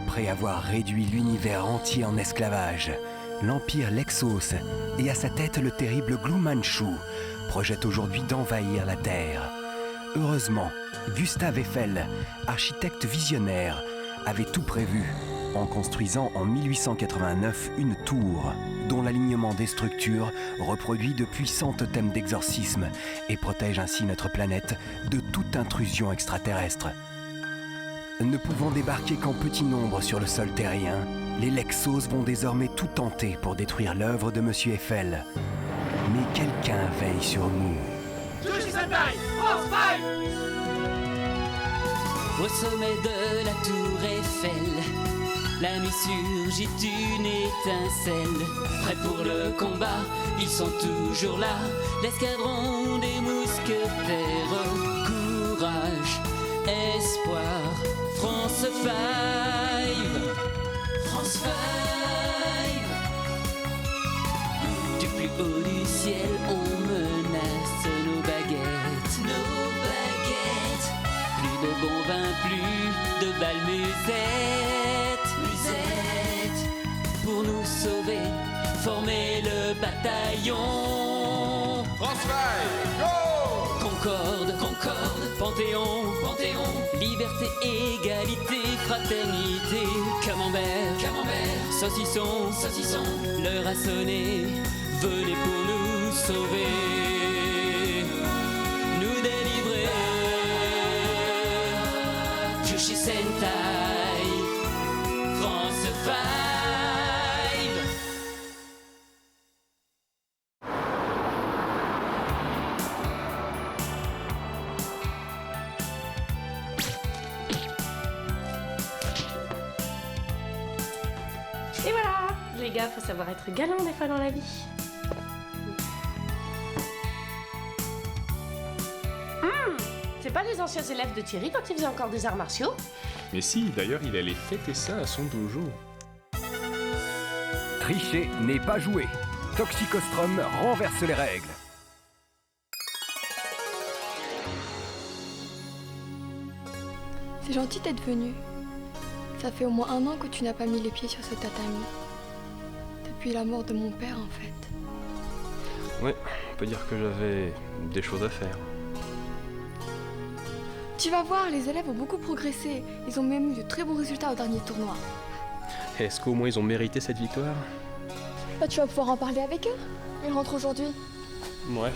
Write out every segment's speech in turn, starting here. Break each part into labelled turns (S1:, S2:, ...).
S1: Après avoir réduit l'univers entier en esclavage, l'Empire Lexos, et à sa tête le terrible Glu Manchu, projette aujourd'hui d'envahir la Terre. Heureusement, Gustave Eiffel, architecte visionnaire, avait tout prévu en construisant en 1889 une tour dont l'alignement des structures reproduit de puissants totems d'exorcisme et protège ainsi notre planète de toute intrusion extraterrestre. Ne pouvant débarquer qu'en petit nombre sur le sol terrien, les Lexos vont désormais tout tenter pour détruire l'œuvre de Monsieur Eiffel. Mais quelqu'un veille sur nous.
S2: Au sommet de la tour Eiffel, la nuit surgit une étincelle. Prêts pour le combat, ils sont toujours là. L'escadron des mousquetaires. Courage, espoir, France 5. France 5. Du plus haut du ciel, on menace nos baguettes. Nos baguettes. Plus de bons vins, plus de balles musettes. Musettes. Pour nous sauver, former le bataillon.
S3: France 5, go!
S2: Concorde, Concorde, Panthéon, Panthéon. Liberté, égalité, fraternité. Camembert, Camembert. Saucisson, Saucisson. L'heure a sonné, venez pour nous sauver. Nous délivrer. Jushi Sentai, France 5.
S4: Et voilà, les gars, faut savoir être galant des fois dans la vie. C'est pas les anciens élèves de Thierry quand ils faisaient encore des arts martiaux?
S5: Mais si, d'ailleurs, il allait fêter ça à son dojo.
S1: Tricher n'est pas jouer. Toxicostrom renverse les règles.
S6: C'est gentil d'être venu. Ça fait au moins 1 an que tu n'as pas mis les pieds sur ce tatami. Depuis la mort de mon père, en fait.
S7: Ouais, on peut dire que j'avais des choses à faire.
S6: Tu vas voir, les élèves ont beaucoup progressé. Ils ont même eu de très bons résultats au dernier tournoi.
S7: Est-ce qu'au moins ils ont mérité cette victoire?
S6: Bah, tu vas pouvoir en parler avec eux. Ils rentrent aujourd'hui.
S7: Bref.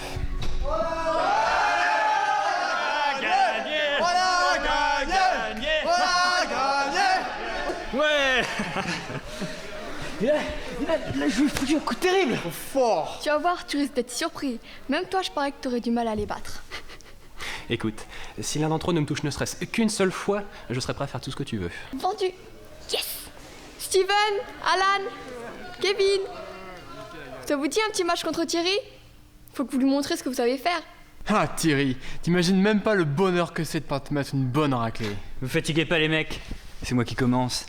S8: Ouais. Là, je lui ai foutu un coup terrible. Trop fort.
S6: Tu vas voir, tu risques d'être surpris. Même toi, je parie que t'aurais du mal à les battre.
S7: Écoute, si l'un d'entre eux ne me touche ne serait-ce qu'une seule fois, je serais prêt à faire tout ce que tu veux.
S6: Vendu. Yes. Steven, Alan, Kevin. Ça vous dit un petit match contre Thierry? Faut que vous lui montrez ce que vous savez faire.
S8: Ah Thierry, t'imagines même pas le bonheur que c'est de pas te mettre une bonne raclée.
S9: Vous fatiguez pas les mecs, c'est moi qui commence.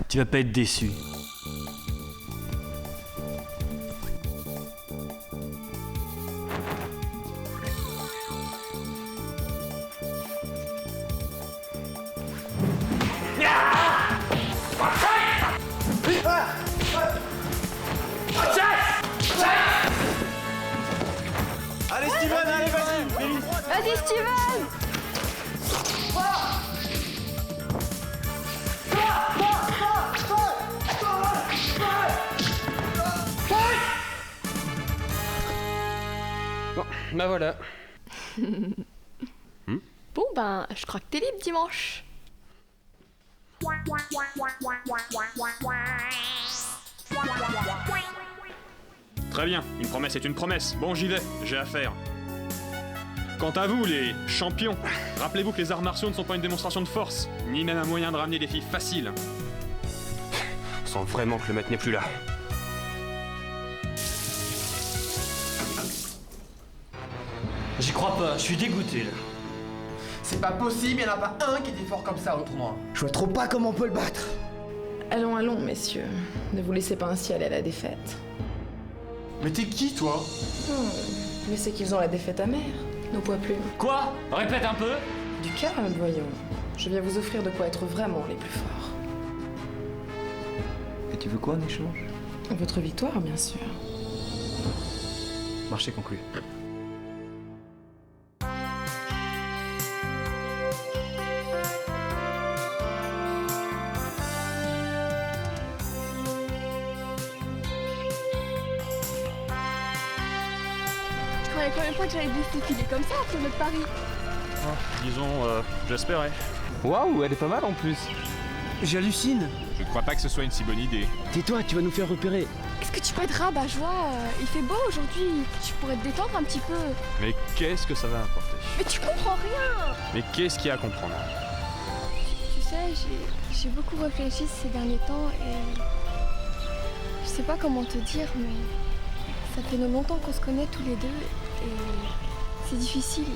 S9: Tu vas pas être déçu.
S3: Allez Steven, allez vas-y.
S6: Vas-y Steven.
S7: Bon, bah voilà.
S6: Bon ben, je crois que t'es libre dimanche.
S5: Très bien, une promesse est une promesse. Bon, j'y vais, j'ai affaire. Quant à vous, les champions, rappelez-vous que les arts martiaux ne sont pas une démonstration de force, ni même un moyen de ramener des filles faciles.
S7: On sent vraiment que le maître n'est plus là.
S9: J'y crois pas, je suis dégoûté là.
S8: C'est pas possible, y'en a pas un qui était fort comme ça au tournoi. Je vois trop pas comment on peut le battre.
S10: Allons, allons, messieurs. Ne vous laissez pas ainsi aller à la défaite.
S8: Mais t'es qui toi?
S10: Mais c'est qu'ils ont la défaite amère, nos poids plumes.
S9: Quoi? Répète un peu.
S10: Du calme, voyons. Je viens vous offrir de quoi être vraiment les plus forts.
S9: Tu veux quoi en échange?
S10: Votre victoire, bien sûr.
S9: Marché conclu.
S6: Je croyais quand même pas que j'allais laisser filer comme ça après notre pari.
S5: Disons, j'espérais.
S9: Waouh, elle est pas mal en plus. J'hallucine.
S3: Je ne crois pas que ce soit une si bonne idée.
S9: Tais-toi, tu vas nous faire repérer.
S6: Est-ce que tu peux être rabat-joie? Il fait beau aujourd'hui, tu pourrais te détendre un petit peu.
S5: Mais qu'est-ce que ça va apporter?
S6: Mais tu comprends rien!
S5: Mais qu'est-ce qu'il y a à comprendre?
S6: Tu sais, j'ai beaucoup réfléchi ces derniers temps et... Je sais pas comment te dire, mais... Ça fait longtemps qu'on se connaît tous les deux et... C'est difficile.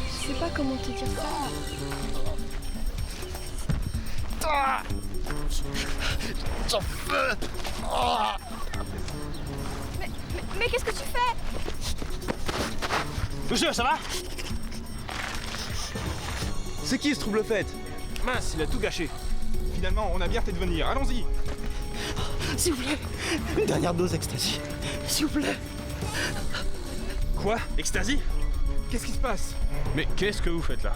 S6: Je sais pas comment te dire ça. Mais qu'est-ce que tu fais?
S9: Monsieur, ça va?
S3: C'est qui ce trouble fait?
S9: Mince, il a tout gâché.
S3: Finalement, on a bien fait de venir. Allons-y.
S8: S'il vous plaît, une dernière dose ecstasy. S'il vous plaît.
S5: Quoi? Ecstasy?
S3: Qu'est-ce qui se passe?
S5: Mais qu'est-ce que vous faites là?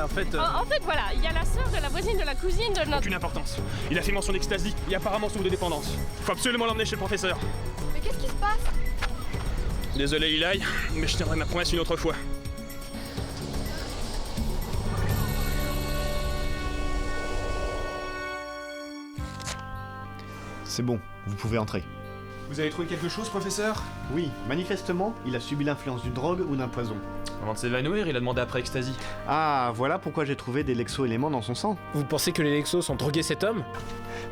S9: En fait...
S4: En fait, voilà, il y a la sœur de la voisine de la cousine de notre...
S5: Aucune importance. Il a fait mention d'ecstasy et apparemment souffre de dépendance. Faut absolument l'emmener chez le professeur.
S6: Mais qu'est-ce qui se passe?
S5: Désolé Eli, mais je tiendrai ma promesse une autre fois.
S11: C'est bon, vous pouvez entrer.
S3: Vous avez trouvé quelque chose, professeur?
S11: Oui, manifestement, il a subi l'influence d'une drogue ou d'un poison.
S7: Avant de s'évanouir, il a demandé après ecstasy.
S11: Ah, voilà pourquoi j'ai trouvé des lexo-éléments dans son sang.
S9: Vous pensez que les Lexos ont drogué cet homme?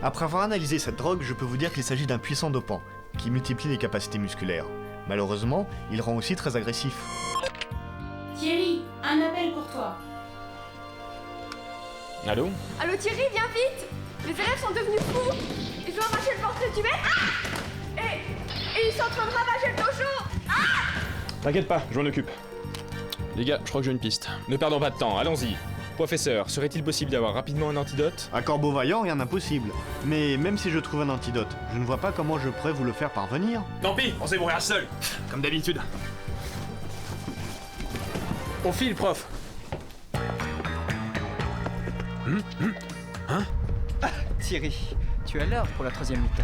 S11: Après avoir analysé cette drogue, je peux vous dire qu'il s'agit d'un puissant dopant, qui multiplie les capacités musculaires. Malheureusement, il rend aussi très agressif.
S12: Thierry, un appel pour toi.
S5: Allô?
S6: Allô Thierry, viens vite! Les élèves sont devenus fous! Ils ont arraché le portrait du maître! Et ils sont en train de ravager le dojo!
S5: T'inquiète pas, je m'en occupe. Les gars, je crois que j'ai une piste.
S3: Ne perdons pas de temps, allons-y. Professeur, serait-il possible d'avoir rapidement un antidote?
S11: À corbeau vaillant, rien d'impossible. Mais même si je trouve un antidote, je ne vois pas comment je pourrais vous le faire parvenir.
S5: Tant pis, on se débrouillera seul. Comme d'habitude.
S9: On file, prof.
S5: Hein?
S13: Thierry, tu as l'heure pour la 3e mi-temps.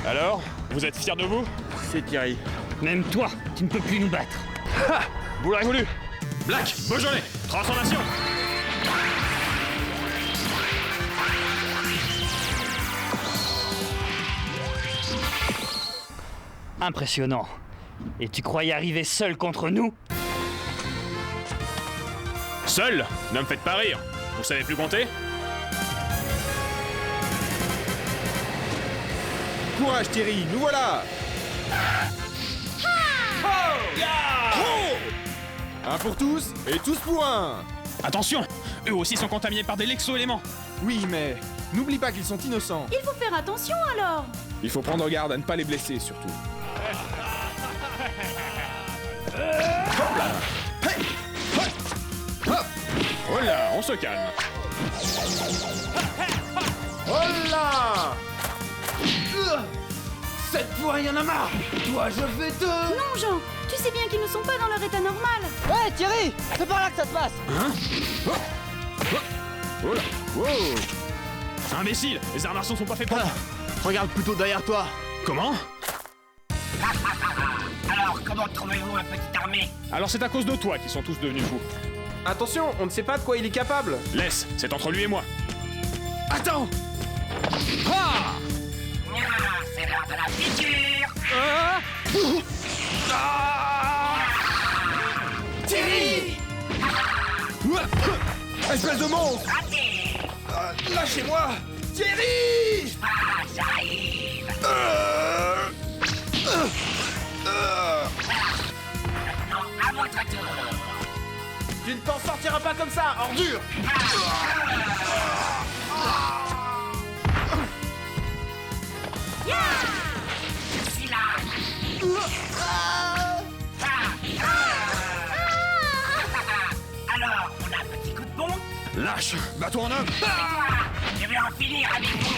S5: Alors, vous êtes fiers de vous?
S9: C'est Thierry.
S13: Même toi, tu ne peux plus nous battre.
S5: Ha! Vous l'aurez voulu! Black, Beaujolais, transformation!
S13: Impressionnant. Et tu croyais arriver seul contre nous?
S5: Seul? Ne me faites pas rire! Vous savez plus compter?
S3: Courage Thierry, nous voilà! Un pour tous et tous pour un!
S5: Attention! Eux aussi sont contaminés par des lexo-éléments!
S3: Oui, mais n'oublie pas qu'ils sont innocents.
S12: Il faut faire attention alors.
S3: Il faut prendre garde à ne pas les blesser surtout.
S5: Oh là, on se calme!
S8: Oh là! Cette fois, il y en a marre! Toi, je vais te...
S12: Non, Jean, tu sais bien qu'ils ne sont pas dans leur état normal.
S13: Ouais, Thierry, c'est par là que ça se passe.
S5: Hein? Oh là! Wow! Imbécile! Les arts martiaux sont pas faits pour...
S8: Regarde plutôt derrière toi.
S5: Comment?
S13: Alors, comment trouvez-vous la petite armée?
S5: Alors c'est à cause de toi qu'ils sont tous devenus fous.
S3: Attention, on ne sait pas de quoi il est capable.
S5: Laisse, c'est entre lui et moi.
S3: Attends!
S5: Ah!
S13: C'est l'heure de la piqûre.
S8: Thierry!
S3: Espèce de monstre! Lâchez-moi! Thierry!
S13: J'arrive. À votre tour.
S8: Tu ne t'en sortiras pas comme ça, ordure!
S13: Je suis là. Alors, on a un petit coup de pompe?
S5: Lâche, bats-toi en homme.
S14: Je vais en finir avec vous.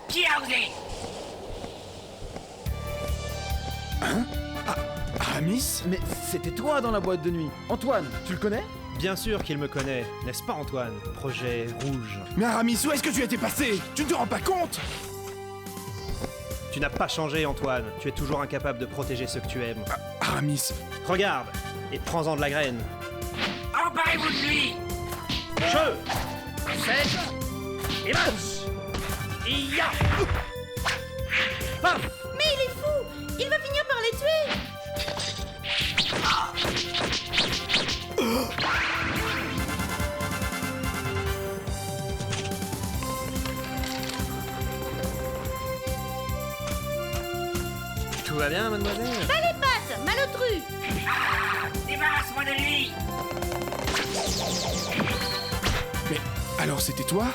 S14: Qui a osé?
S15: Hein? Aramis? Mais c'était toi dans la boîte de nuit. Antoine, tu le connais?
S16: Bien sûr qu'il me connaît, n'est-ce pas Antoine? Projet rouge.
S15: Mais Aramis, où est-ce que tu étais passé? Tu ne te rends pas compte?
S16: Tu n'as pas changé Antoine, tu es toujours incapable de protéger ceux que tu aimes.
S15: Aramis.
S16: Regarde, et prends-en de la graine.
S14: Emparez-vous de lui.
S16: Jeu.
S14: 7 et marche. Ya.
S16: Paf.
S12: Mais il est fou! Il va finir par les tuer!
S16: Tout va bien, mademoiselle?
S12: Bas les pattes, malotru!
S14: Débarrasse-moi de lui.
S15: Mais alors c'était toi?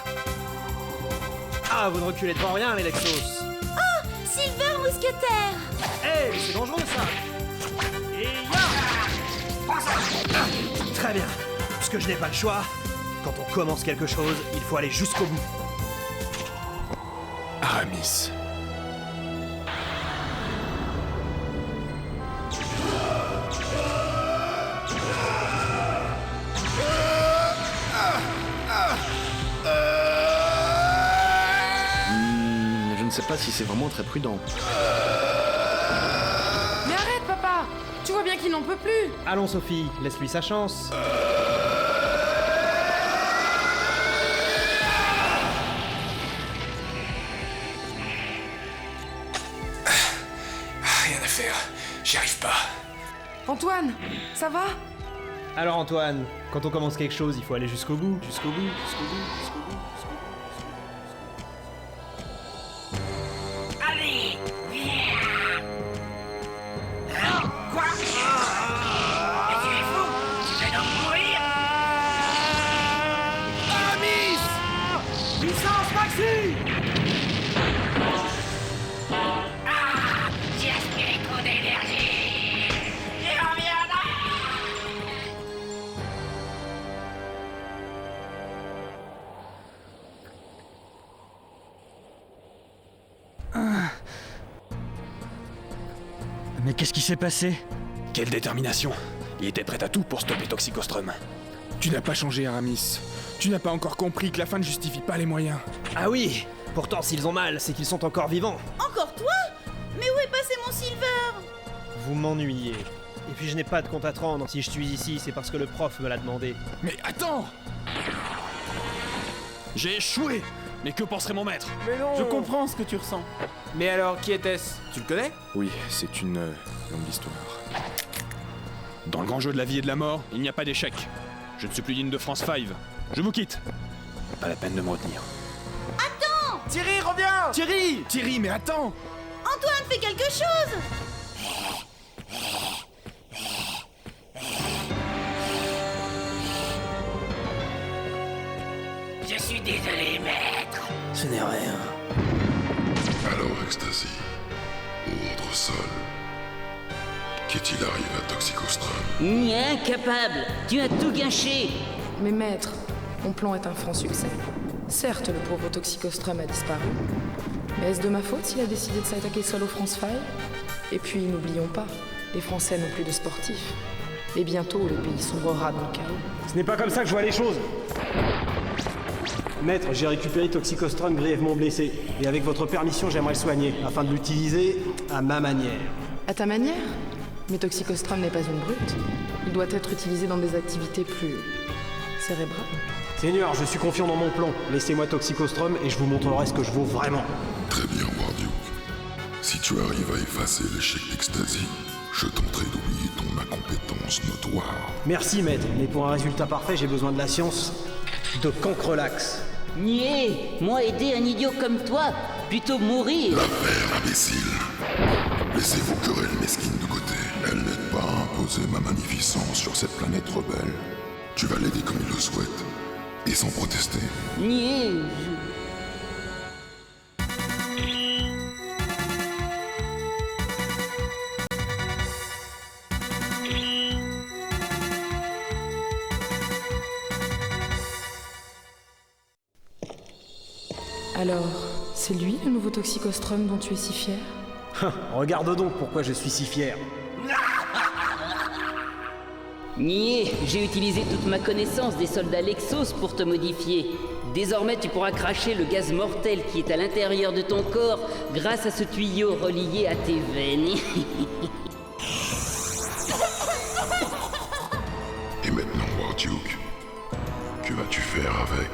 S16: Ah, vous ne reculez devant rien, les Lexos.
S12: Oh! Silver Mousquetaire!
S16: Hé, mais c'est dangereux, ça. Et ya. Très bien. Puisque je n'ai pas le choix, quand on commence quelque chose, il faut aller jusqu'au bout.
S15: Aramis.
S11: Je ne sais pas si c'est vraiment très prudent.
S10: Mais arrête, papa! Tu vois bien qu'il n'en peut plus!
S16: Allons, Sophie, laisse-lui sa chance.
S15: Rien à faire. J'y arrive pas.
S10: Antoine, ça va?
S16: Alors Antoine, quand on commence quelque chose, il faut aller jusqu'au bout, jusqu'au bout, jusqu'au bout, jusqu'au bout, jusqu'au bout.
S14: Allez, viens. Alors, quoi? Mais tu es fou? Tu vas donc mourir?
S15: Aramis!
S14: Puissance maxi! Ah! J'ai aspiré trop d'énergie! Il reviendra!
S13: Mais qu'est-ce qui s'est passé?
S15: Quelle détermination! Il était prêt à tout pour stopper Toxicostrum. Tu n'as pas changé, Aramis. Tu n'as pas encore compris que la fin ne justifie pas les moyens.
S16: Ah oui! Pourtant, s'ils ont mal, c'est qu'ils sont encore vivants.
S12: Encore toi? Mais où est passé mon Silver?
S16: Vous m'ennuyez. Et puis je n'ai pas de compte à te rendre. Si je suis ici, c'est parce que le prof me l'a demandé.
S15: Mais attends!
S5: J'ai échoué. Mais que penserait mon maître?
S15: Mais non!
S17: Je comprends ce que tu ressens. Mais alors, qui était-ce? Tu le connais?
S3: Oui, c'est une longue histoire. Dans le grand jeu de la vie et de la mort, il n'y a pas d'échec. Je ne suis plus digne de France 5. Je vous quitte. Pas la peine de me retenir.
S12: Attends!
S15: Thierry, reviens! Thierry! Thierry, mais attends!
S12: Antoine, fais quelque chose!
S14: Je suis désolé, maître.
S8: Ce n'est rien.
S18: Alors, Ecstasy, ordre sol. Qu'est-il arrivé à Toxicostrum?
S2: Ni incapable! Tu as tout gâché!
S10: Mais maître, mon plan est un franc succès. Certes, le pauvre Toxicostrum a disparu. Mais est-ce de ma faute s'il a décidé de s'attaquer seul au France 5? Et puis, n'oublions pas, les Français n'ont plus de sportifs. Et bientôt, le pays sombrera dans le chaos.
S16: Ce n'est pas comme ça que je vois les choses. Maître, j'ai récupéré Toxicostrum grièvement blessé. Et avec votre permission, j'aimerais le soigner, afin de l'utiliser à ma manière.
S10: À ta manière? Mais Toxicostrum n'est pas une brute. Il doit être utilisé dans des activités plus cérébrales.
S16: Seigneur, je suis confiant dans mon plan. Laissez-moi Toxicostrum et je vous montrerai ce que je vaux vraiment.
S18: Très bien, Warduke. Si tu arrives à effacer l'échec d'Ecstasy, je tenterai d'oublier ton incompétence notoire.
S16: Merci, maître, mais pour un résultat parfait, j'ai besoin de la science de cancrelax.
S2: Niais! Moi aider un idiot comme toi, plutôt mourir!
S18: L'affaire, imbécile. Laissez vos querelles mesquines de côté. Elle n'aide pas à imposer ma magnificence sur cette planète rebelle. Tu vas l'aider comme il le souhaite, et sans protester.
S2: Niais!
S10: Alors, c'est lui le nouveau Toxicostrum dont tu es si fier?
S16: Regarde donc pourquoi je suis si fier.
S2: Niais, j'ai utilisé toute ma connaissance des soldats Lexos pour te modifier. Désormais, tu pourras cracher le gaz mortel qui est à l'intérieur de ton corps grâce à ce tuyau relié à tes veines.
S18: Et maintenant, Warduke, que vas-tu faire avec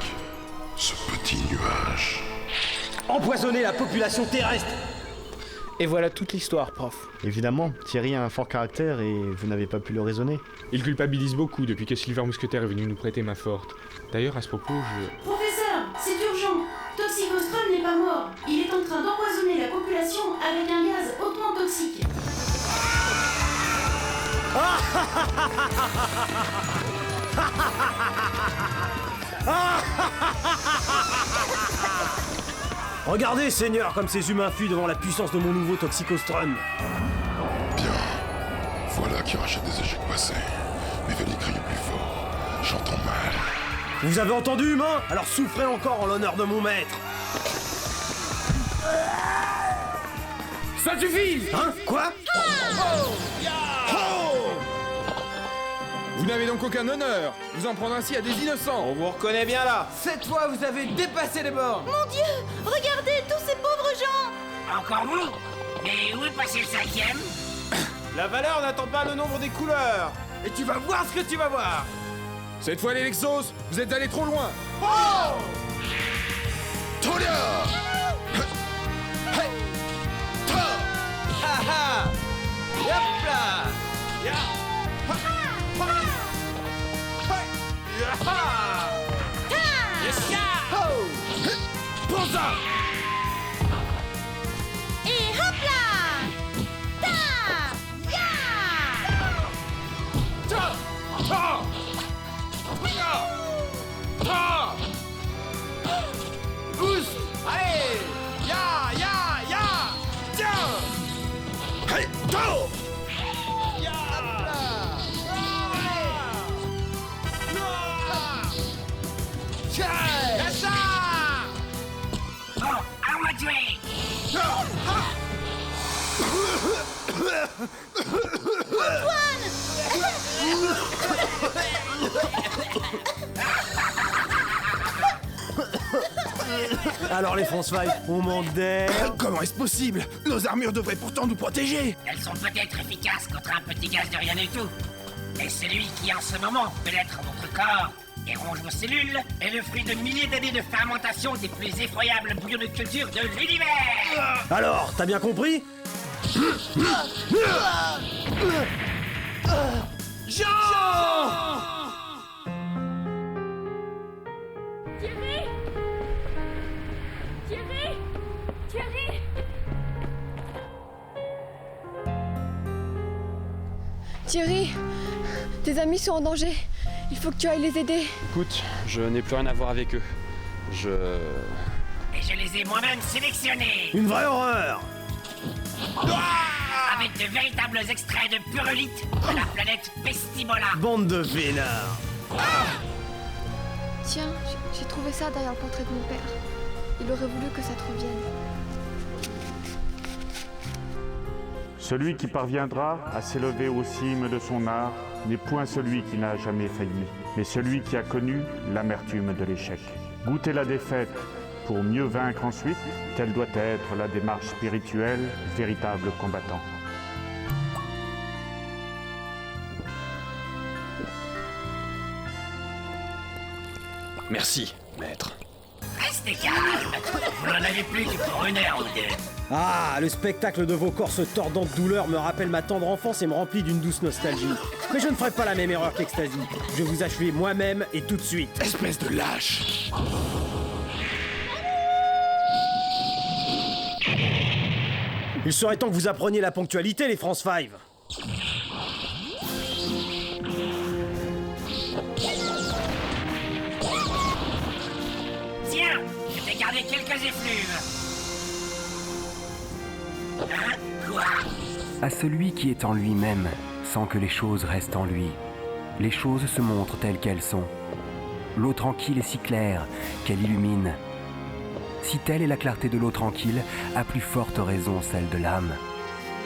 S18: ce petit nuage?
S16: Empoisonner la population terrestre!
S17: Et voilà toute l'histoire, prof.
S11: Évidemment, Thierry a un fort caractère et vous n'avez pas pu le raisonner.
S3: Il culpabilise beaucoup depuis que Silver Mousquetaire est venu nous prêter main forte. D'ailleurs, à ce propos, je...
S12: Professeur, c'est urgent. Toxicostrum n'est pas mort. Il est en train d'empoisonner la population avec un gaz hautement toxique.
S16: Regardez, Seigneur, comme ces humains fuient devant la puissance de mon nouveau Toxicostrum.
S18: Bien. Voilà qui rachète des échecs passés. Mais fallait crier plus fort. J'entends mal.
S16: Vous avez entendu, humain? Alors souffrez encore en l'honneur de mon maître.
S17: Ça suffit!
S16: Hein? Quoi?
S15: Vous n'avez donc aucun honneur. Vous en prendre ainsi à des innocents.
S17: On vous reconnaît bien là.
S8: Cette fois, vous avez dépassé les bornes.
S12: Mon Dieu, regardez tous ces pauvres gens.
S14: Encore vous? Mais où est passé le 5e?
S17: La valeur n'attend pas le nombre des couleurs.
S8: Et tu vas voir ce que tu vas voir.
S15: Cette fois, les Lexos, vous êtes allés trop loin.
S8: Oh!
S18: Tolia!
S8: Ha ha! Hop là!
S17: Ya!
S8: Bonza!
S12: Et hop là! Ta! Ya!
S8: Ta! Ta! Ya! Ta! Boost! Allez! Ya! Ya! Ya! Tiens!
S18: Hey! Go!
S8: Ya! Hop là!
S14: C'est ça! Bon, à moi de jouer!
S16: Alors les France 5, on manque d'air.
S15: Comment est-ce possible? Nos armures devraient pourtant nous protéger.
S14: Elles sont peut-être efficaces contre un petit gaz de rien du tout. Mais celui qui, en ce moment, pénètre votre corps et ronge vos cellules est le fruit de milliers d'années de fermentation des plus effroyables bouillons de culture de l'univers.
S16: Alors, t'as bien compris?
S8: Jean!
S6: Thierry! Thierry! Thierry! Thierry! Tes amis sont en danger. Il faut que tu ailles les aider.
S7: Écoute, je n'ai plus rien à voir avec eux.
S14: Et je les ai moi-même sélectionnés.
S16: Une vraie horreur!
S14: Avec de véritables extraits de purolite de la planète Pestibola.
S16: Bande de vénards!
S6: Tiens, j'ai trouvé ça derrière le portrait de mon père. Il aurait voulu que ça te revienne.
S19: Celui qui parviendra à s'élever aux cimes de son art n'est point celui qui n'a jamais failli, mais celui qui a connu l'amertume de l'échec. Goûter la défaite pour mieux vaincre ensuite, telle doit être la démarche spirituelle du véritable combattant.
S3: Merci, maître.
S14: Restez calme. Vous n'en avez plus que pour une heure ou deux.
S16: Ah, le spectacle de vos corps se tordant de douleur me rappelle ma tendre enfance et me remplit d'une douce nostalgie. Mais je ne ferai pas la même erreur qu'Ecstasy. Je vais vous achever moi-même et tout de suite.
S15: Espèce de lâche!
S16: Il serait temps que vous appreniez la ponctualité, les France 5.
S14: Tiens, je t'ai gardé quelques effluves. Hein? Quoi?
S1: À celui qui est en lui-même, sans que les choses restent en lui, les choses se montrent telles qu'elles sont. L'eau tranquille est si claire qu'elle illumine. Si telle est la clarté de l'eau tranquille, à plus forte raison celle de l'âme.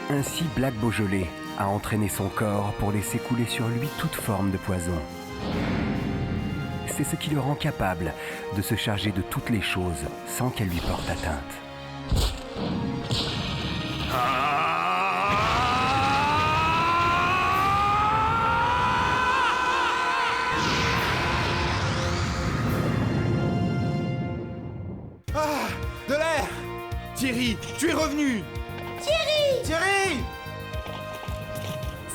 S1: Ainsi Black Beaujolais a entraîné son corps pour laisser couler sur lui toute forme de poison. C'est ce qui le rend capable de se charger de toutes les choses sans qu'elles lui portent atteinte.
S17: Ah, de l'air! Thierry, tu es revenu!
S12: Thierry!
S17: Thierry!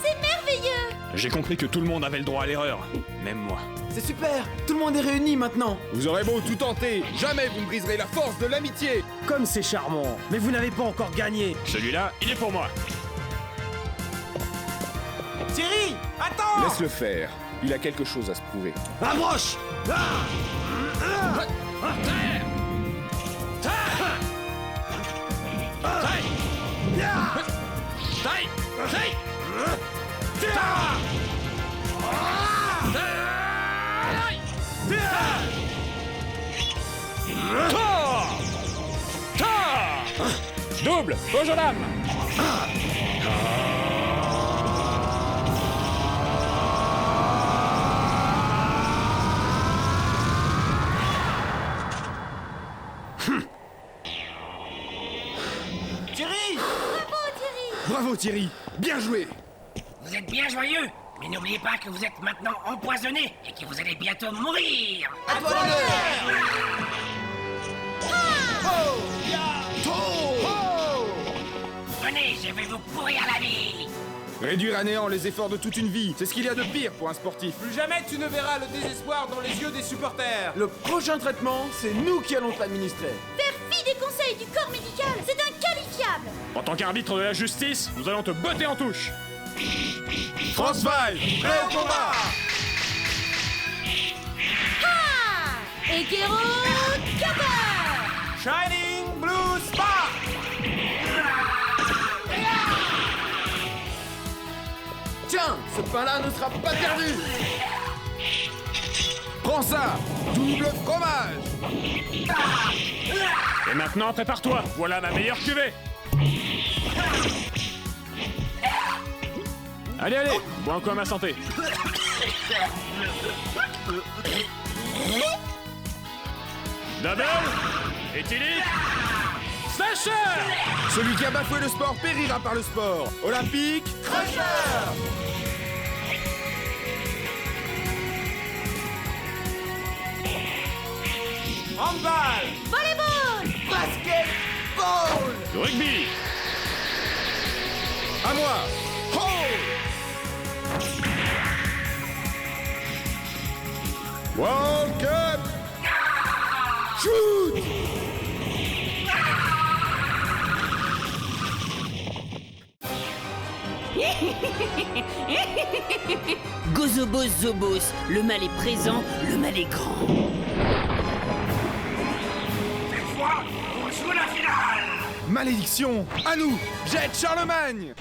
S12: C'est merveilleux!
S3: J'ai compris que tout le monde avait le droit à l'erreur, même moi.
S17: C'est super! Tout le monde est réuni maintenant!
S15: Vous aurez beau tout tenter, jamais vous ne briserez la force de l'amitié!
S16: Comme c'est charmant, mais vous n'avez pas encore gagné.
S3: Celui-là, il est pour moi.
S17: Thierry! Attends!
S15: Laisse-le faire, il a quelque chose à se prouver.
S17: Approche!
S3: Double, Beaujolais.
S17: Thierry!
S15: Bravo Thierry, bien joué!
S14: Vous êtes bien joyeux, mais n'oubliez pas que vous êtes maintenant empoisonné et que vous allez bientôt mourir.
S17: À toi l'honneur!
S14: Venez, je vais vous pourrir la vie.
S15: Réduire à néant les efforts de toute une vie, c'est ce qu'il y a de pire pour un sportif.
S17: Plus jamais tu ne verras le désespoir dans les yeux des supporters. Le prochain traitement, c'est nous qui allons t'administrer.
S12: Faire fi des conseils du corps médical, c'est inqualifiable!
S3: En tant qu'arbitre de la justice, nous allons te botter en touche.
S15: France 5, prêt au combat!
S12: Ha! Ekero Cutter!
S17: Shining Blue Spark! Tiens, ce pain-là ne sera pas perdu!
S15: Prends ça, double fromage!
S3: Et maintenant, prépare-toi, voilà ma meilleure cuvée. Allez, allez, bois encore à ma santé. Double, éthylique, slasher.
S15: Celui qui a bafoué le sport périra par le sport. Olympique, crusher.
S17: Handball!
S12: Volleyball!
S17: Basketball!
S3: Rugby,
S15: À moi. World Cup. Shoot.
S2: Gozobos Zobos, le mal est présent, le mal est grand.
S14: Cette fois, on joue la finale.
S15: Malédiction. À nous, Jette Charlemagne.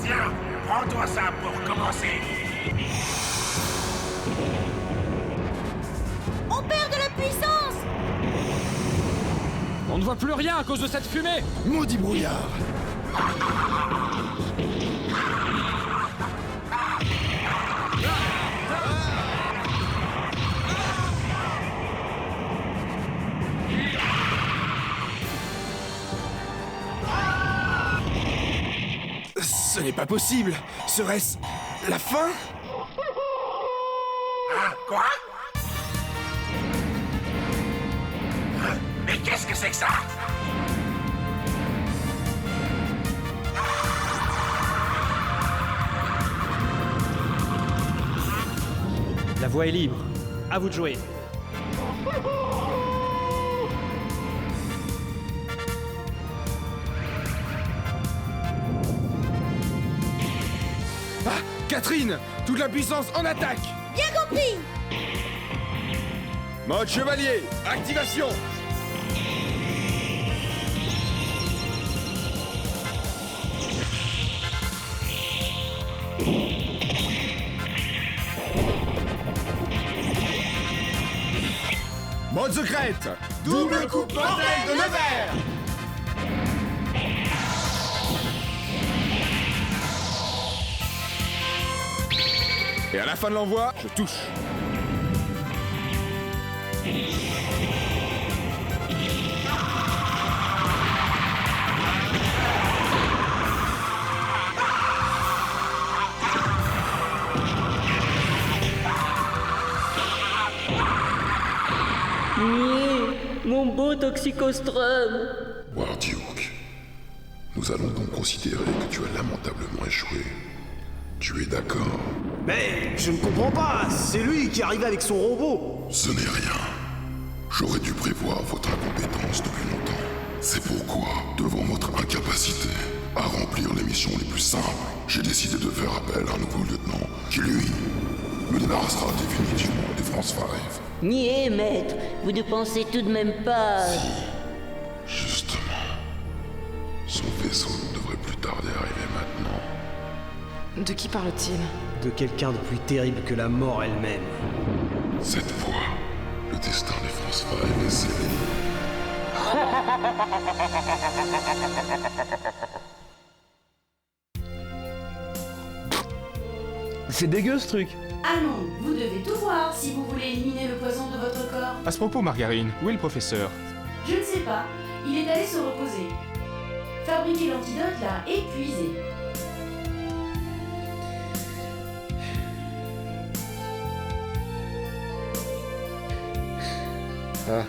S14: Tiens, prends-toi ça pour commencer.
S12: On perd de la puissance!
S3: on ne voit plus rien à cause de cette fumée.
S15: Maudit brouillard. Ce n'est pas possible. Serait-ce la fin?
S14: Quoi? Mais qu'est-ce que c'est que ça?
S16: La voie est libre. À vous de jouer.
S15: Ah, Catherine, toute la puissance en attaque.
S20: Bien compris.
S15: Mode chevalier, activation. Mode secrète, double coupe mortelle de Nevers. Et à la fin de l'envoi, je touche.
S2: Mon beau Toxicostrum.
S18: Warduke, nous allons donc considérer que tu as lamentablement échoué. Tu es d'accord?
S16: Mais je ne comprends pas, c'est lui qui est arrivé avec son robot.
S18: Ce n'est rien. J'aurais dû prévoir votre incompétence depuis longtemps. C'est pourquoi, devant votre incapacité à remplir les missions les plus simples, j'ai décidé de faire appel à un nouveau lieutenant qui, lui, me débarrassera définitivement des France 5.
S2: Niais, maître, vous ne pensez tout de même pas...
S18: Justement. Son vaisseau ne devrait plus tarder à arriver maintenant.
S10: De qui parle-t-il?
S16: De quelqu'un de plus terrible que la mort elle-même.
S18: Cette fois, le destin des France 5 est scellé.
S9: C'est dégueu ce truc.
S12: Ah non, vous devez tout voir si vous voulez éliminer le poison de votre corps.
S5: À ce propos, Margarine, où est le professeur?
S12: Je ne sais pas, il est allé se reposer. Fabriquer l'antidote l'a épuisé.
S11: Ah,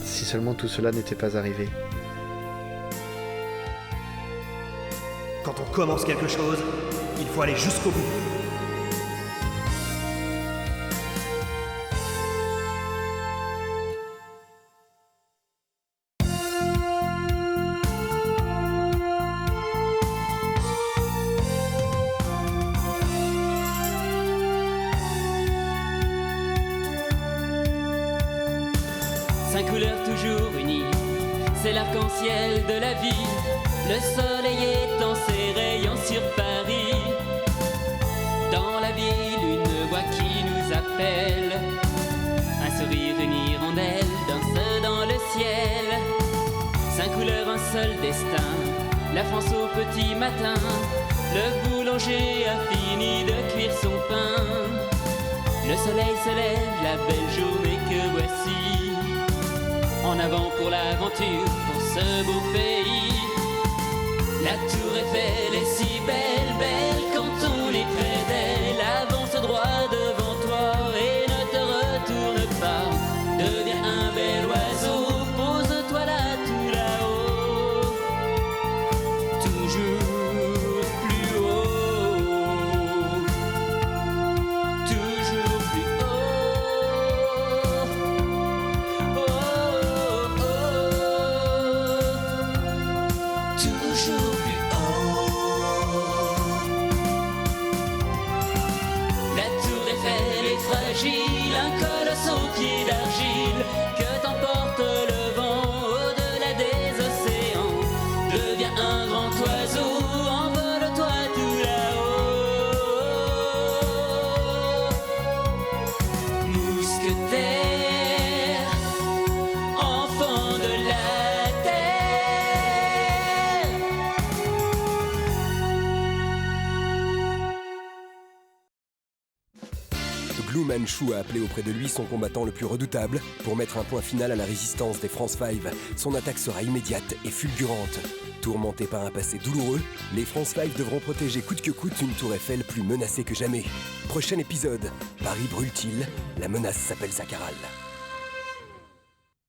S11: si seulement tout cela n'était pas arrivé.
S16: Quand on commence quelque chose, il faut aller jusqu'au bout.
S2: Cinq couleurs toujours unies, c'est l'arc-en-ciel de la vie. Le soleil étend ses rayons sur Paris. Dans la ville, une voix qui nous appelle. Un sourire, une hirondelle danse dans le ciel. Cinq couleurs, un seul destin. La France au petit matin. Le boulanger a fini de cuire son pain. Le soleil se lève, la belle journée que voici. En avant pour l'aventure, pour ce beau pays. La tour Eiffel est si belle, belle quand on est près d'elle. Avance droit devant toi et ne te retourne pas. Deviens un bel oiseau, pose-toi là, tout là-haut. Toujours plus haut. Toujours plus haut. Oh, oh, oh. Toujours plus haut. La tour Eiffel est fragile, un colosse aux pieds d'argile. Que t'emporte le vent au-delà des océans. Deviens un grand oiseau, envole-toi tout là-haut. Mousquetaire, enfant de la terre.
S1: Glue Manchu a appelé auprès de lui son combattant le plus redoutable pour mettre un point final à la résistance des France 5. Son attaque sera immédiate et fulgurante. Tourmentés par un passé douloureux, les France 5 devront protéger coûte que coûte une tour Eiffel plus menacée que jamais. Prochain épisode, Paris brûle-t-il? La menace s'appelle Sakharov.